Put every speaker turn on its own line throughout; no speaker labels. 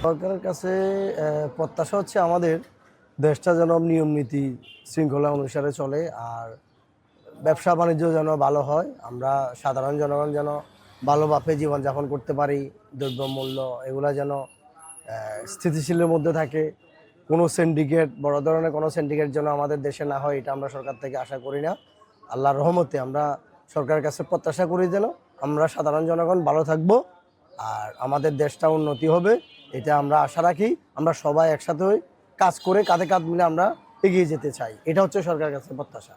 সরকারের কাছে প্রত্যাশা হচ্ছে আমাদের দেশটা যেন নিয়ম নীতি শৃঙ্খলা অনুসারে চলে, আর ব্যবসা বাণিজ্য যেন ভালো হয়, আমরা সাধারণ জনগণ যেন ভালোভাবে জীবনযাপন করতে পারি, দ্রব্যমূল্য এগুলা যেন স্থিতিশীলের মধ্যে থাকে। কোনো সিন্ডিকেট, বড় ধরনের কোনো সিন্ডিকেট যেন আমাদের দেশে না হয়, এটা আমরা সরকার থেকে আশা করি না। আল্লাহর রহমতে আমরা সরকারের কাছে প্রত্যাশা করি যেন আমরা সাধারণ জনগণ ভালো থাকবো আর আমাদের দেশটা উন্নতি হবে, এটা আমরা আশা রাখি। আমরা সবাই একসাথে হয়ে কাজ করে কাঁধে কাঁধ মিলে আমরা এগিয়ে যেতে চাই, এটা হচ্ছে সরকারের কাছে প্রত্যাশা।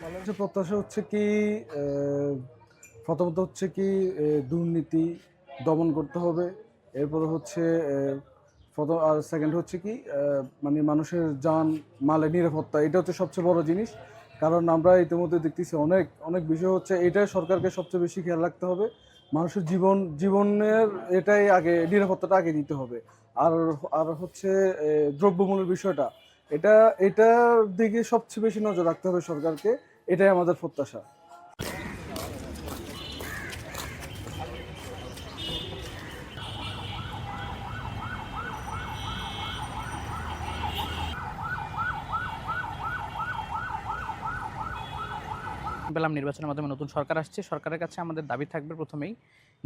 বাংলাদেশের প্রত্যাশা হচ্ছে কি, প্রথমত হচ্ছে কি দুর্নীতি দমন করতে হবে। এরপরে হচ্ছে প্রথম, আর সেকেন্ড হচ্ছে কি মানে মানুষের যান মালের নিরাপত্তা, এটা হচ্ছে সবচেয়ে বড় জিনিস। কারণ আমরা ইতিমধ্যে দেখতেছি অনেক অনেক বিষয় হচ্ছে, এটাই সরকারকে সবচেয়ে বেশি খেয়াল রাখতে হবে। মানুষের জীবনের এটাই আগে, নিরাপত্তাটা আগে দিতে হবে। আর আর হচ্ছে দ্রব্যমূল্যের বিষয়টা, এটা এটার দিকে সবচেয়ে বেশি নজর রাখতে হবে সরকারকে। এটাই আমাদের প্রত্যাশা।
পেলাম নির্বাচনের মাধ্যমে নতুন সরকার আসছে। সরকারের কাছে আমাদের দাবি থাকবে প্রথমেই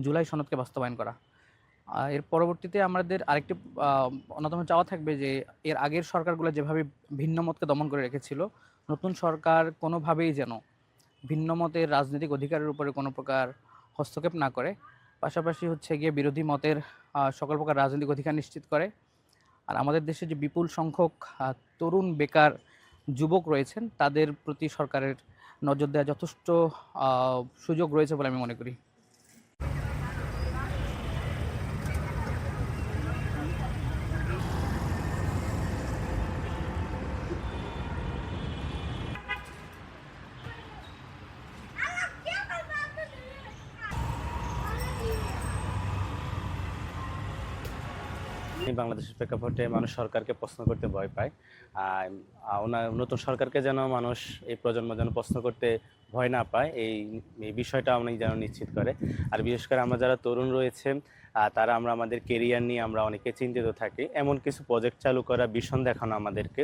জুলাই সনদকে বাস্তবায়ন করা। এর পরবর্তীতে আমাদের আরেকটি অন্যতম চাওয়া থাকবে যে এর আগের সরকারগুলো যেভাবে ভিন্ন মতকে দমন করে রেখেছিল, নতুন সরকার কোনোভাবেই যেন ভিন্ন মতের রাজনৈতিক অধিকারের উপরে কোনো প্রকার হস্তক্ষেপ না করে, পাশাপাশি হচ্ছে গিয়ে বিরোধী মতের সকল প্রকার রাজনৈতিক অধিকার নিশ্চিত করে। আর আমাদের দেশে যে বিপুল সংখ্যক তরুণ বেকার যুবক রয়েছেন, তাদের প্রতি সরকারের নজর দেওয়া যথেষ্ট সুযোগ রয়েছে বলে আমি মনে করি।
বাংলাদেশের প্রেক্ষাপটে মানুষ সরকারকে প্রশ্ন করতে ভয় পায়। নতুন সরকারকে যেন মানুষ এই প্রজন্ম যেন প্রশ্ন করতে ভয় না পায়, এই বিষয়টা আমরা যেন নিশ্চিত করে। আর বিশেষ করে আমরা যারা তরুণ রয়েছে, তারা আমরা আমাদের কেরিয়ার নিয়ে আমরা অনেকে চিন্তিত থাকি। এমন কিছু প্রজেক্ট চালু করা, ভিশন দেখানো আমাদেরকে,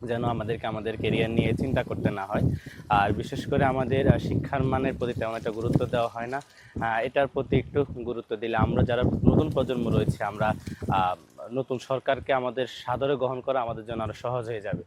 যেন আমাদের কেরিয়ার নিয়ে চিন্তা করতে না হয়। আর বিশেষ করে আমাদের শিক্ষার মানের প্রতি তেমন একটা গুরুত্ব দেওয়া হয় না। এটার প্রতি একটু গুরুত্ব দিলে আমরা যারা নতুন প্রজন্ম রয়েছে, আমরা নতুন সরকারকে আমাদের সাদরে গ্রহণ করা আমাদের জন্য আরো সহজ হয়ে যাবে।